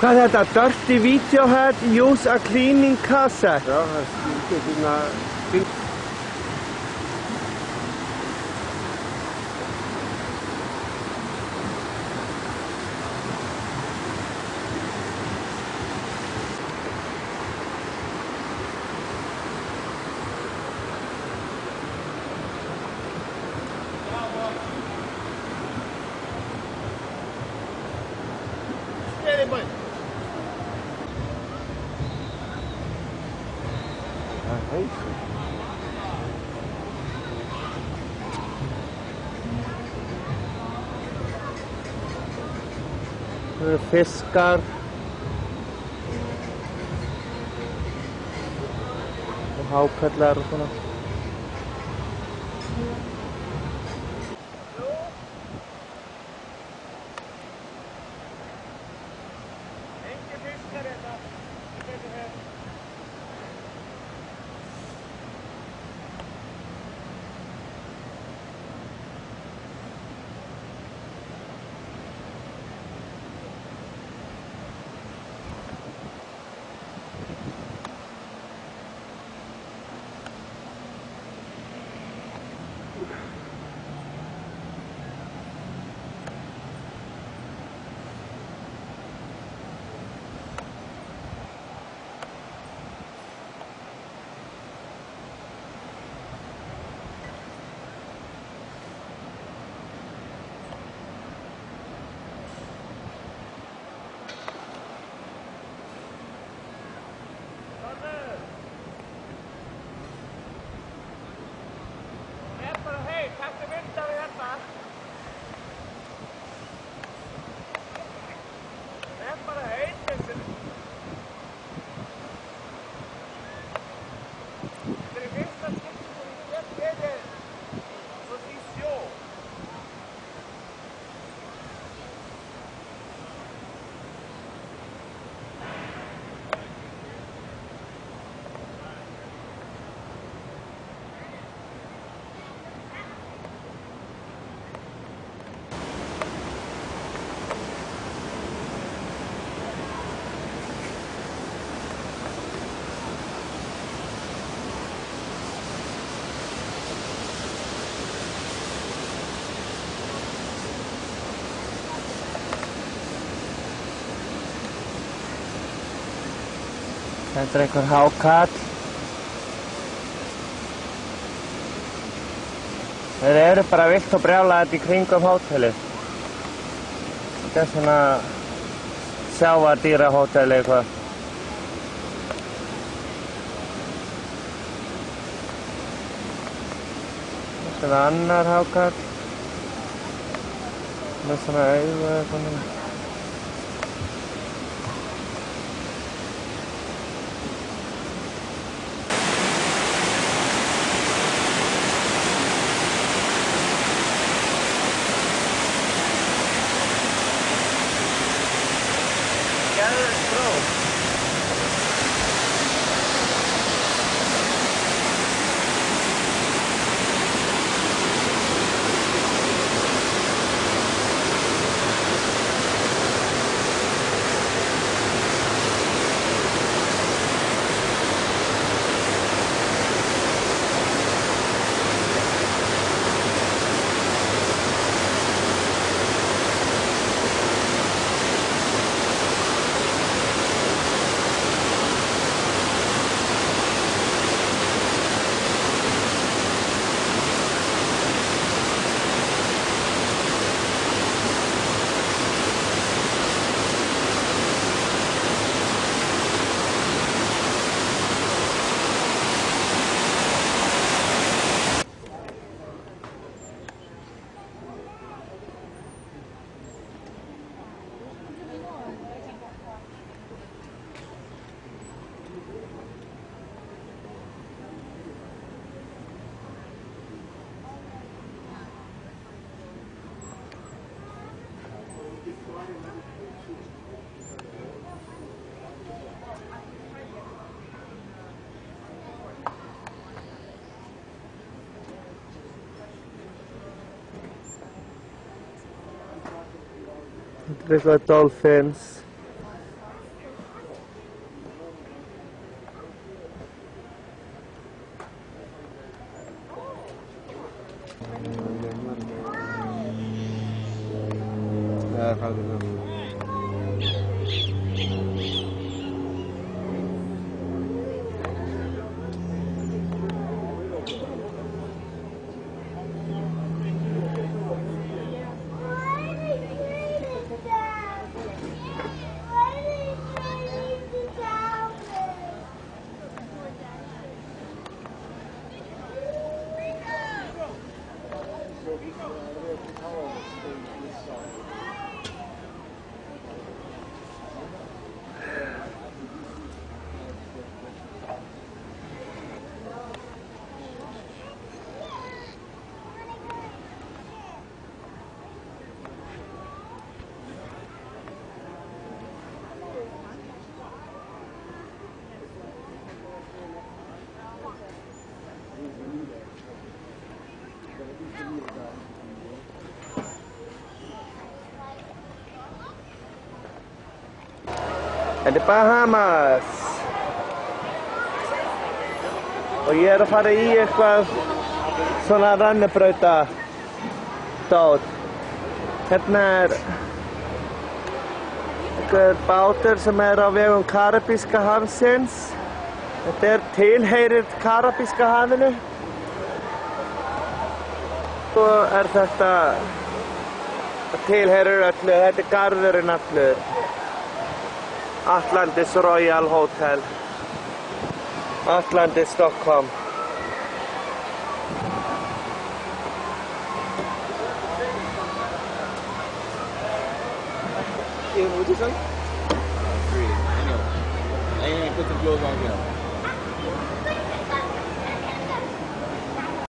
Hvað er þetta? Dirty Videohead, use a cleaning cassette. Já, það skildi svona... Það eru fiskar og hákarlar og svona. Þetta er einhver hákarl. Þeir eru bara vilt og brjálaðir í kringum hótelið. Þetta er svona sjávardýrahótel eitthvað. Þetta er annar hákarl. Með svona augu eða svona. River Dolphins. En the Bahamas. Og ég að fara í eitthvað svona rennibrauta dót. Hérna einhver bátur sem á vegum Karabíska hafsins. Þetta tilheyrir Karabíska hafinu. Svo þetta tilheyrir öllu, þetta garðurinn allur. Atlantis Royal Hotel, Atlantis Stockholm. Yeah, what'd you say? 3. I know. I ain't put the clothes on yet.